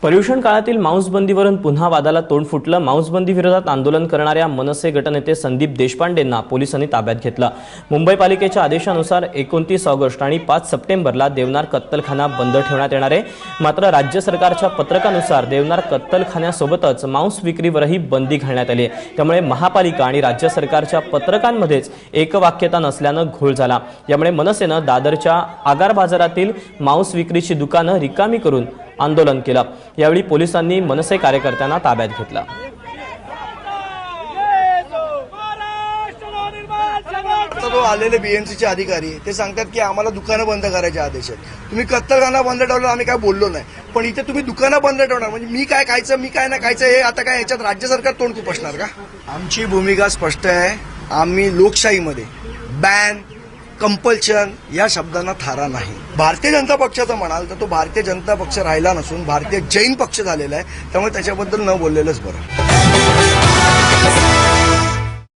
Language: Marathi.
पर्युषण काळातील मांसबंदीवरून पुन्हा वादाला तोंड फुटलं। मांसबंदी विरोधात आंदोलन करणाऱ्या मनसे गटनेते संदीप देशपांडेंना पोलिसांनी ताब्यात घेतलं। मुंबई पालिकेच्या आदेशानुसार 29 ऑगस्ट आणि 5 सप्टेंबरला देवनार कत्तलखाना बंद ठेवण्यात येणार आहे। मात्र राज्य सरकारच्या पत्रकानुसार देवनार कत्तलखान्यासोबतच मांस विक्रीवरही बंदी घालण्यात आली आहे। त्यामुळे महापालिका आणि राज्य सरकारच्या पत्रकांमध्येच एकवाक्यता नसल्यानं घोळ झाला। यामुळे मनसेनं दादरच्या आगार बाजारातील मांस विक्रीची दुकानं रिकामी करून आंदोलन केलं। यावेळी पोलिसांनी मनसे कार्यकर्त्यांना ताब्यात घेतलं। तो आलेले बीएमसीचे अधिकारी ते सांगतात की आम्हाला दुकानं बंद करायचे आदेश आहेत। तुम्ही कत्तलखाना बंद ठेवला, आम्ही काय बोललो नाही, पण इथे तुम्ही दुकानं बंद ठेवणार म्हणजे मी काय खायचं मी काय नाही खायचं हे आता काय याच्यात राज्य सरकार तोंड खुपसणार का? आमची भूमिका स्पष्ट आहे। आम्ही लोकशाहीमध्ये बॅन कंपल्शन या शब्दांना थारा नाही। भारतीय जनता पक्षाचं म्हणाल तर तो भारतीय जनता पक्ष राहिला नसून भारतीय जैन पक्ष झालेला आहे, त्यामुळे त्याच्याबद्दल न बोललेलंच बरं।